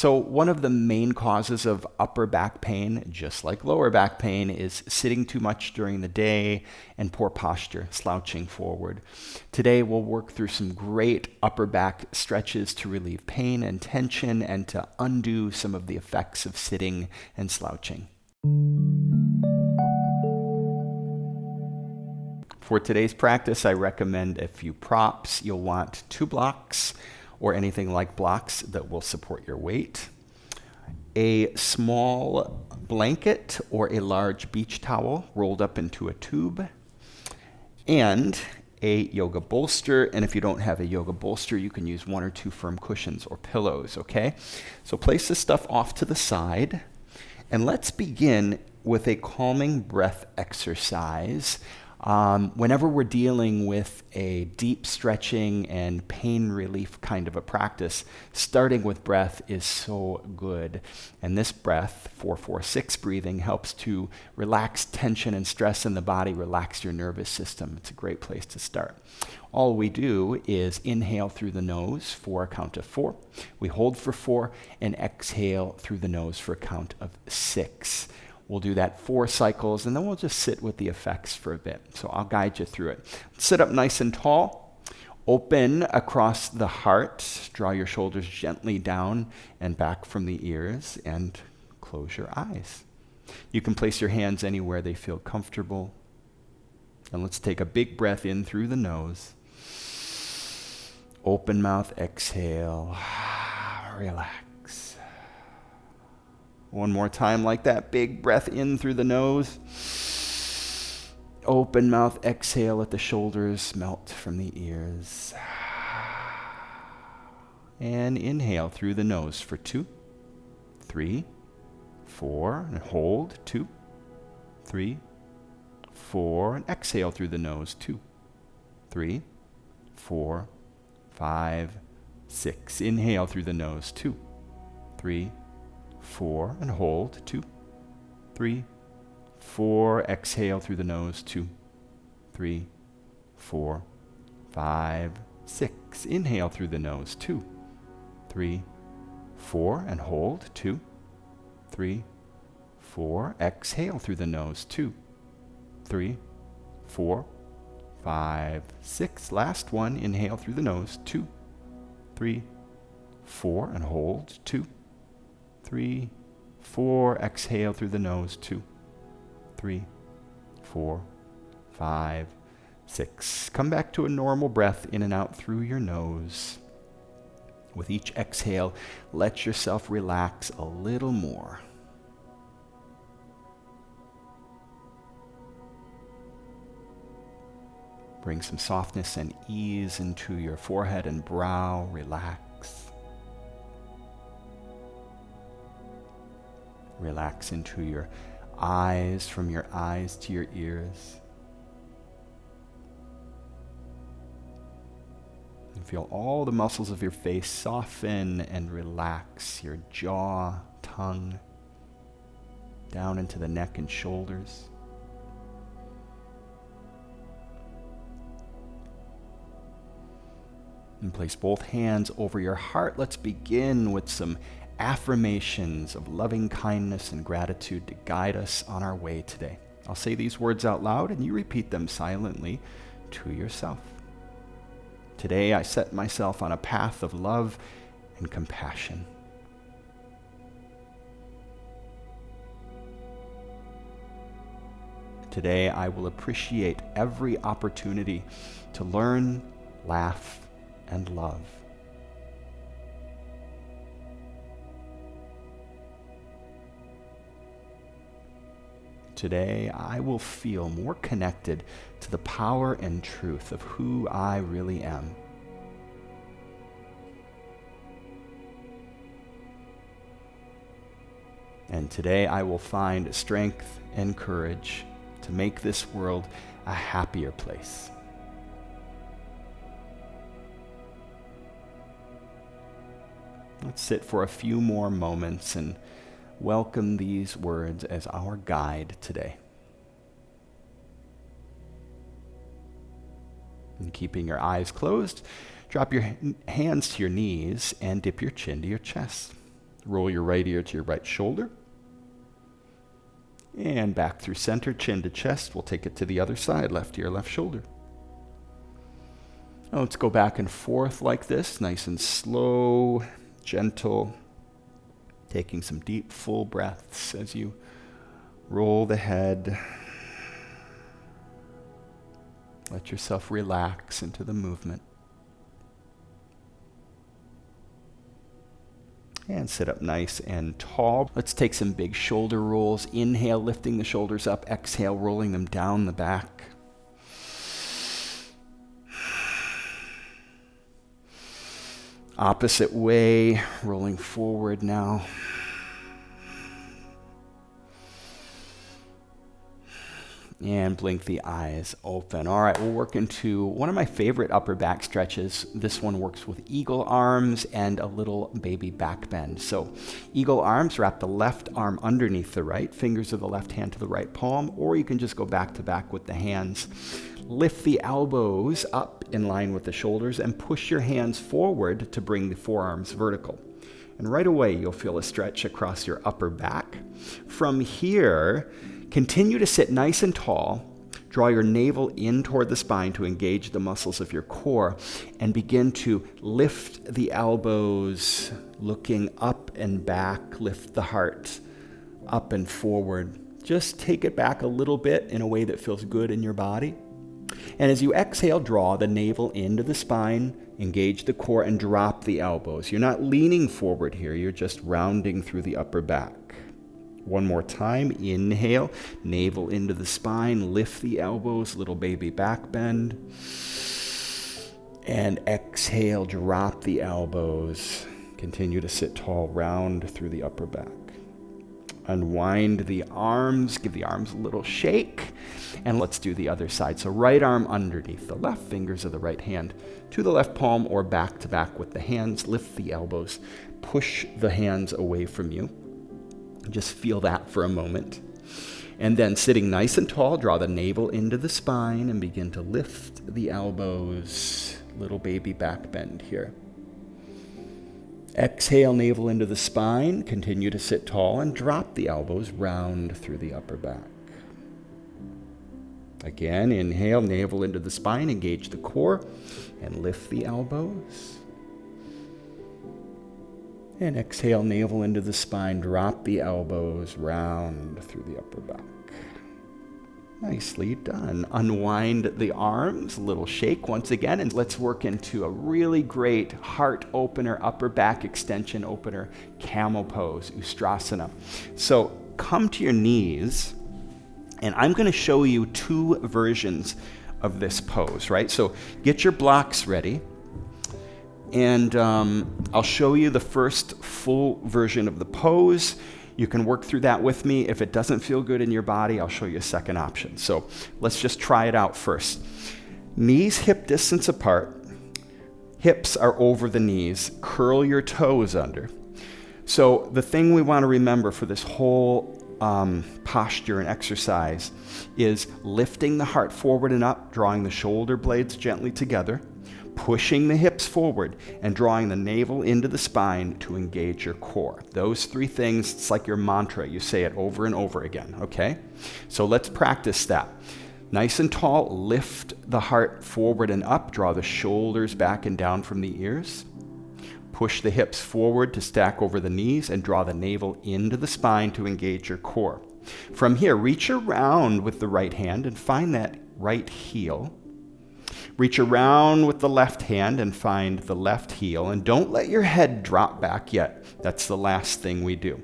So one of the main causes of upper back pain, just like lower back pain, is sitting too much during the day and poor posture, slouching forward. Today we'll work through some great upper back stretches to relieve pain and tension and to undo some of the effects of sitting and slouching. For today's practice, I recommend a few props. You'll want 2 blocks or anything like blocks that will support your weight, a small blanket or a large beach towel rolled up into a tube, and a yoga bolster. And if you don't have a yoga bolster, you can use 1 or 2 firm cushions or pillows, okay? So place this stuff off to the side, and let's begin with a calming breath exercise. Whenever we're dealing with a deep stretching and pain relief kind of a practice, starting with breath is so good. And this breath, 4-4-6 breathing, helps to relax tension and stress in the body, relax your nervous system. It's a great place to start. All we do is inhale through the nose for a count of 4. We hold for 4 and exhale through the nose for a count of 6. We'll do that 4 cycles, and then we'll just sit with the effects for a bit. So I'll guide you through it. Sit up nice and tall. Open across the heart. Draw your shoulders gently down and back from the ears, and close your eyes. You can place your hands anywhere they feel comfortable. And let's take a big breath in through the nose. Open mouth, exhale. Relax. One more time like that. Big breath in through the nose. Open mouth, exhale, let the shoulders melt from the ears. And inhale through the nose for 2, 3, 4, and hold, 2, 3, 4, and exhale through the nose, 2, 3, 4, 5, 6. Inhale through the nose, 2, 3, 4, and hold, 2, 3, 4, exhale through the nose, 2, 3, 4, 5, 6. Inhale through the nose, 2, 3, 4, and hold, 2, 3, 4, exhale through the nose, 2, 3, 4, 5, 6. Last one, inhale through the nose, 2, 3, 4, and hold, 2, 3, 4, exhale through the nose, 2, 3, 4, 5, 6. Come back to a normal breath in and out through your nose. With each exhale, let yourself relax a little more. Bring some softness and ease into your forehead and brow. Relax. Relax into your eyes, from your eyes to your ears. And feel all the muscles of your face soften and relax. Your jaw, tongue, down into the neck and shoulders. And place both hands over your heart. Let's begin with some affirmations of loving kindness and gratitude to guide us on our way today. I'll say these words out loud and you repeat them silently to yourself. Today I set myself on a path of love and compassion. Today I will appreciate every opportunity to learn, laugh, and love. Today, I will feel more connected to the power and truth of who I really am. And today, I will find strength and courage to make this world a happier place. Let's sit for a few more moments and welcome these words as our guide today. And keeping your eyes closed, drop your hands to your knees and dip your chin to your chest. Roll your right ear to your right shoulder. And back through center, chin to chest. We'll take it to the other side, left ear, left shoulder. Now let's go back and forth like this, nice and slow, gentle. Taking some deep, full breaths as you roll the head. Let yourself relax into the movement. And sit up nice and tall. Let's take some big shoulder rolls. Inhale, lifting the shoulders up. Exhale, rolling them down the back. Opposite way, rolling forward now. And blink the eyes open. All right, we'll work into one of my favorite upper back stretches. This one works with eagle arms and a little baby back bend. So eagle arms, wrap the left arm underneath the right, fingers of the left hand to the right palm, or you can just go back to back with the hands. Lift the elbows up in line with the shoulders and push your hands forward to bring the forearms vertical. And right away, you'll feel a stretch across your upper back. From here, continue to sit nice and tall. Draw your navel in toward the spine to engage the muscles of your core and begin to lift the elbows, looking up and back. Lift the heart up and forward. Just take it back a little bit in a way that feels good in your body. And as you exhale, draw the navel into the spine, engage the core, and drop the elbows. You're not leaning forward here. You're just rounding through the upper back. One more time. Inhale, navel into the spine, lift the elbows, little baby back bend. And exhale, drop the elbows. Continue to sit tall, round through the upper back. Unwind the arms, give the arms a little shake. And let's do the other side. So right arm underneath the left, fingers of the right hand to the left palm or back to back with the hands. Lift the elbows, push the hands away from you. Just feel that for a moment. And then sitting nice and tall, draw the navel into the spine and begin to lift the elbows. Little baby back bend here. Exhale, navel into the spine. Continue to sit tall and drop the elbows round through the upper back. Again, inhale, navel into the spine, engage the core, and lift the elbows. And exhale, navel into the spine, drop the elbows round through the upper back. Nicely done. Unwind the arms, a little shake once again, and let's work into a really great heart opener, upper back extension opener, Camel Pose, Ustrasana. So come to your knees, and I'm going to show you two versions of this pose, right? So get your blocks ready. And I'll show you the first full version of the pose. You can work through that with me. If it doesn't feel good in your body, I'll show you a second option. So let's just try it out first. Knees hip distance apart. Hips are over the knees. Curl your toes under. So the thing we want to remember for this whole posture and exercise is lifting the heart forward and up, drawing the shoulder blades gently together, pushing the hips forward, and drawing the navel into the spine to engage your core. Those three things, it's like your mantra. You say it over and over again, okay? So let's practice that. Nice and tall, lift the heart forward and up, draw the shoulders back and down from the ears. Push the hips forward to stack over the knees and draw the navel into the spine to engage your core. From here, reach around with the right hand and find that right heel. Reach around with the left hand and find the left heel, and don't let your head drop back yet. That's the last thing we do.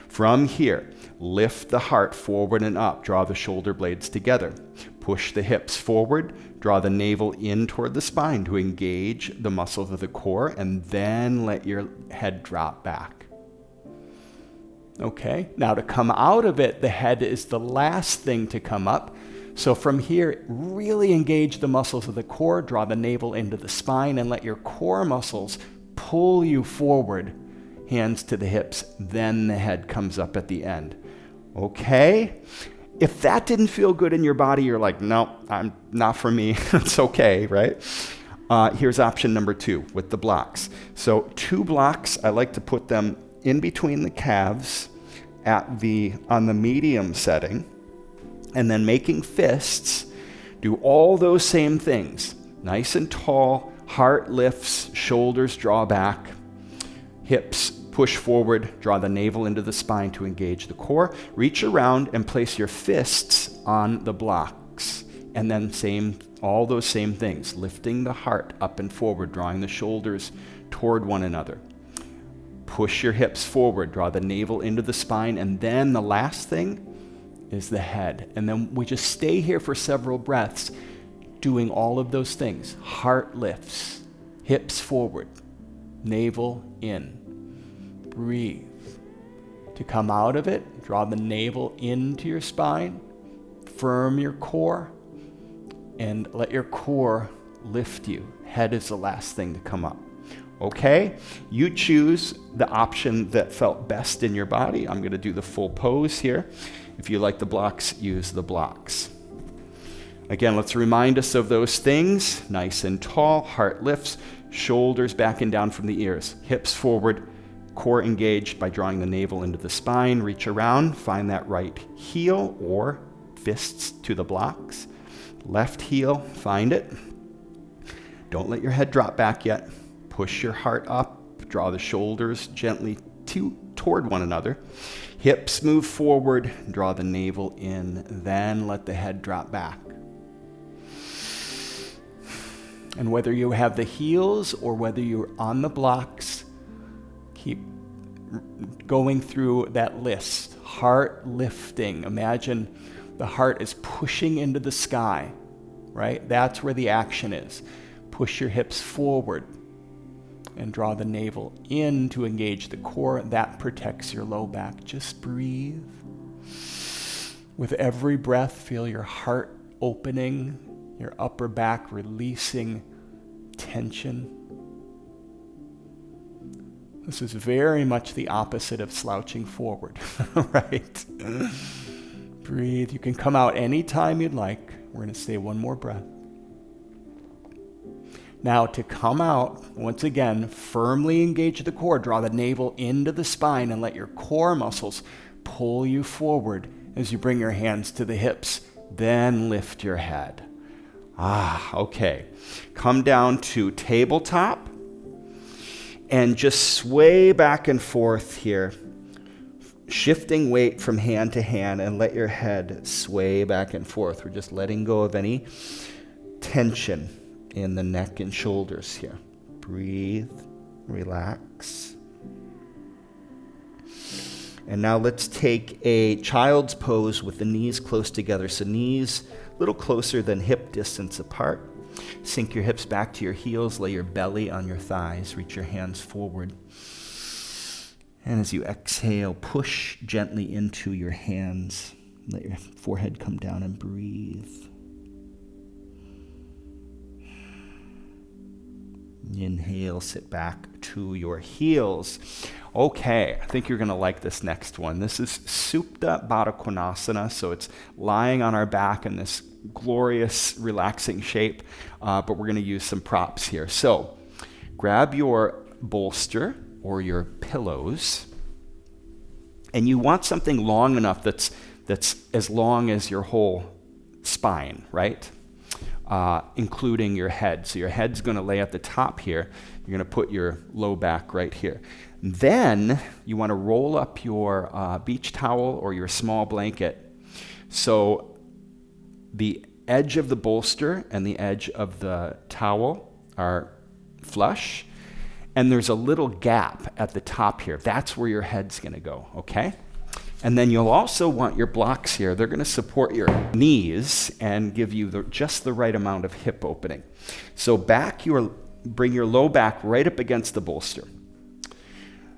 From here, lift the heart forward and up, draw the shoulder blades together. Push the hips forward, draw the navel in toward the spine to engage the muscles of the core, and then let your head drop back. Okay, now to come out of it, the head is the last thing to come up. So from here, really engage the muscles of the core, draw the navel into the spine, and let your core muscles pull you forward, hands to the hips. Then the head comes up at the end. Okay? If that didn't feel good in your body, you're like, no, I'm not for me. It's okay, right? Here's option number 2 with the blocks. So 2 blocks, I like to put them in between the calves on the medium setting, and then making fists. Do all those same things. Nice and tall, heart lifts, shoulders draw back, hips push forward, draw the navel into the spine to engage the core. Reach around and place your fists on the blocks. And then all those same things, lifting the heart up and forward, drawing the shoulders toward one another. Push your hips forward, draw the navel into the spine, and then the last thing is the head. And then we just stay here for several breaths doing all of those things. Heart lifts, hips forward, navel in. Breathe. To come out of it, draw the navel into your spine, firm your core, and let your core lift you. Head is the last thing to come up. Okay? You choose the option that felt best in your body. I'm going to do the full pose here. If you like the blocks, use the blocks. Again, let's remind us of those things. Nice and tall, heart lifts, shoulders back and down from the ears, hips forward, core engaged by drawing the navel into the spine. Reach around, find that right heel or fists to the blocks. Left heel, find it. Don't let your head drop back yet. Push your heart up, draw the shoulders gently toward one another. Hips move forward, draw the navel in, then let the head drop back. And whether you have the heels or whether you're on the blocks, keep going through that list. Heart lifting. Imagine the heart is pushing into the sky, right? That's where the action is. Push your hips forward and draw the navel in to engage the core. That protects your low back. Just breathe. With every breath, feel your heart opening, your upper back releasing tension. This is very much the opposite of slouching forward, right? Breathe. You can come out anytime you'd like. We're going to stay one more breath. Now to come out, once again, firmly engage the core. Draw the navel into the spine and let your core muscles pull you forward as you bring your hands to the hips. Then lift your head. Okay. Come down to tabletop and just sway back and forth here, shifting weight from hand to hand, and let your head sway back and forth. We're just letting go of any tension in the neck and shoulders here. Breathe, relax. And now let's take a child's pose with the knees close together. So knees a little closer than hip distance apart. Sink your hips back to your heels. Lay your belly on your thighs. Reach your hands forward. And as you exhale, push gently into your hands. Let your forehead come down and breathe. Inhale, sit back to your heels. Okay, I think you're going to like this next one. This is Up Barakonasana, so it's lying on our back in this glorious, relaxing shape, but we're going to use some props here. So grab your bolster or your pillows, and you want something long enough that's as long as your whole spine, right? Including your head. So your head's going to lay at the top here. You're going to put your low back right here. Then you want to roll up your beach towel or your small blanket so the edge of the bolster and the edge of the towel are flush, and there's a little gap at the top here. That's where your head's going to go, okay? And then you'll also want your blocks here. They're going to support your knees and give you just the right amount of hip opening. So bring your low back right up against the bolster.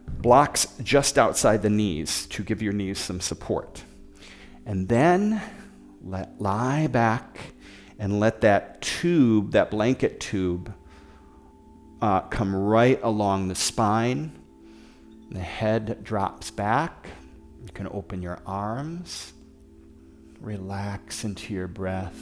Blocks just outside the knees to give your knees some support. And then lie back and let that tube, that blanket tube, come right along the spine. The head drops back. You can open your arms, relax into your breath.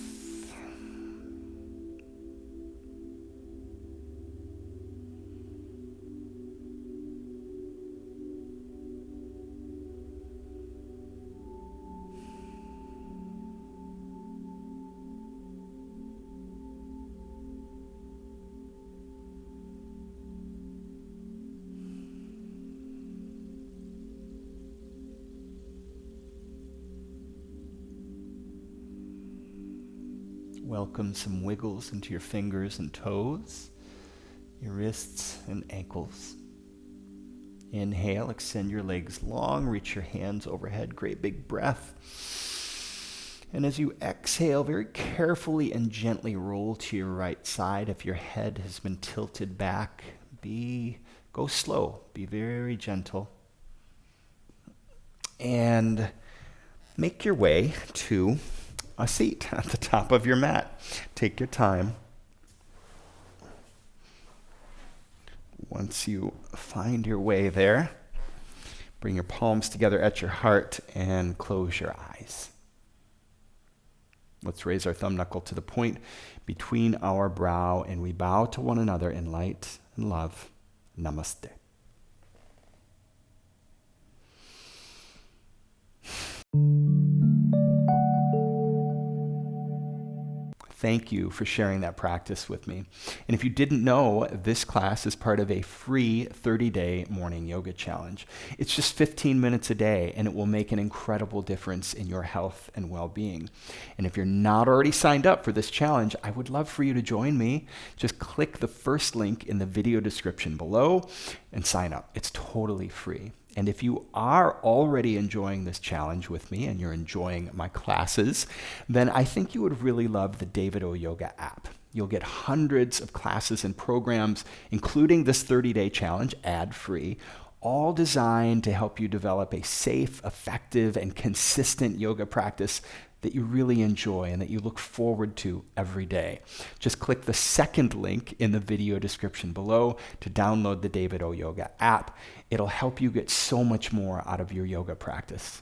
Welcome some wiggles into your fingers and toes, your wrists and ankles. Inhale, extend your legs long, reach your hands overhead, great big breath. And as you exhale, very carefully and gently roll to your right side. If your head has been tilted back, go slow, be very gentle. And make your way to a seat at the top of your mat. Take your time. Once you find your way there, bring your palms together at your heart and close your eyes. Let's raise our thumb knuckle to the point between our brow, and we bow to one another in light and love. Namaste. Thank you for sharing that practice with me. And if you didn't know, this class is part of a free 30-day morning yoga challenge. It's just 15 minutes a day, and it will make an incredible difference in your health and well-being. And if you're not already signed up for this challenge, I would love for you to join me. Just click the first link in the video description below and sign up. It's totally free. And if you are already enjoying this challenge with me and you're enjoying my classes, then I think you would really love the David O Yoga app. You'll get hundreds of classes and programs, including this 30-day challenge, ad-free, all designed to help you develop a safe, effective, and consistent yoga practice that you really enjoy and that you look forward to every day. Just click the second link in the video description below to download the David O Yoga app. It'll help you get so much more out of your yoga practice.